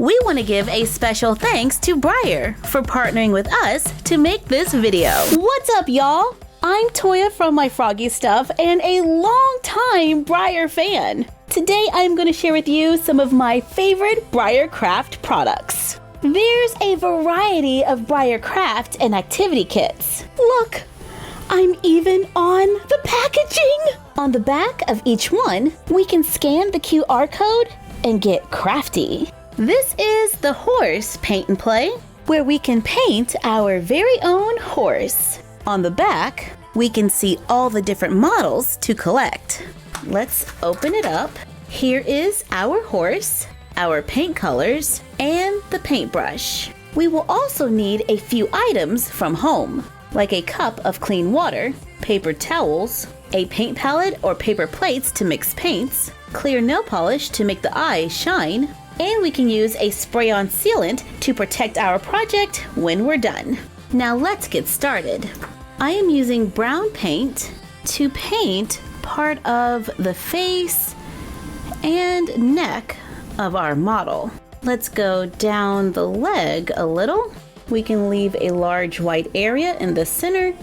we want to give a special thanks to Breyer for partnering with us to make this video. What's up, y'all? I'm Toya from MyFroggyStuff and a long-time Breyer fan. Today, I'm going to share with you some of my favorite Breyer Craft products. There's a variety of Breyer Craft and activity kits. Look, I'm even on the packaging. On the back of each one, we can scan the QR code and get crafty. This is the horse paint and play, where we can paint our very own horse. On the back, we can see all the different models to collect. Let's open it up. Here is our horse, our paint colors, and the paintbrush. We will also need a few items from home, like a cup of clean water, paper towels, a paint palette or paper plates to mix paints, clear nail polish to make the eyes shine, and we can use a spray-on sealant to protect our project when we're done. Now let's get started. I am using brown paint to paint part of the face and neck of our model. Let's go down the leg a little. We can leave a large white area in the center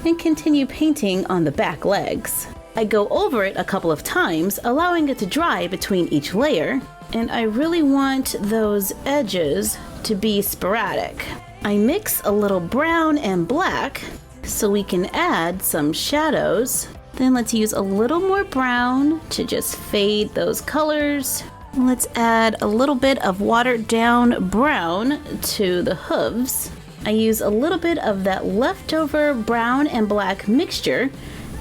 and continue painting on the back legs. I go over it a couple of times, allowing it to dry between each layer, and I really want those edges to be sporadic. I mix a little brown and black so we can add some shadows. Then let's use a little more brown to just fade those colors. Let's add a little bit of watered down brown to the hooves. I use a little bit of that leftover brown and black mixture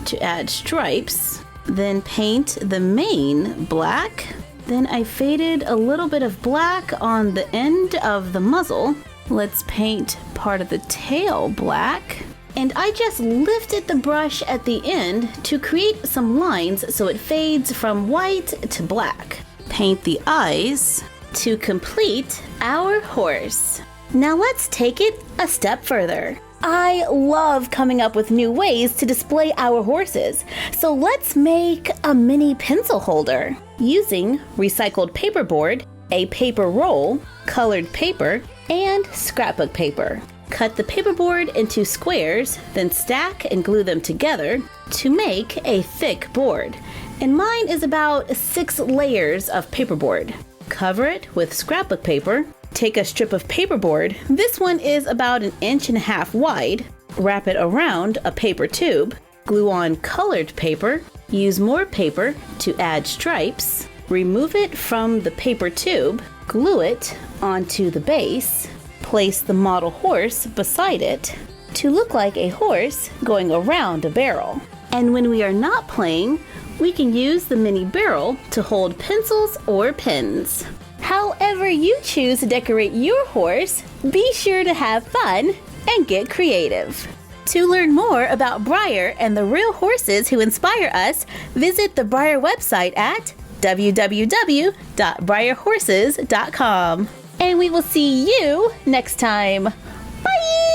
to add stripes. Then paint the mane black. Then I faded a little bit of black on the end of the muzzle. Let's paint part of the tail black. And I just lifted the brush at the end to create some lines so it fades from white to black. Paint the eyes to complete our horse. Now let's take it a step further. I love coming up with new ways to display our horses, so let's make a mini pencil holder using recycled paperboard, a paper roll, colored paper, and scrapbook paper. Cut the paperboard into squares, then stack and glue them together to make a thick board. And mine is about 6 layers of paperboard. Cover it with scrapbook paper. Take a strip of paperboard. This one is about 1.5 inches wide. Wrap it around a paper tube. Glue on colored paper. Use more paper to add stripes. Remove it from the paper tube. Glue it onto the base. Place the model horse beside it to look like a horse going around a barrel. And when we are not playing, we can use the mini barrel to hold pencils or pens. However you choose to decorate your horse, be sure to have fun and get creative. To learn more about Breyer and the real horses who inspire us, visit the Breyer website at www.breyerhorses.com. And we will see you next time. Bye!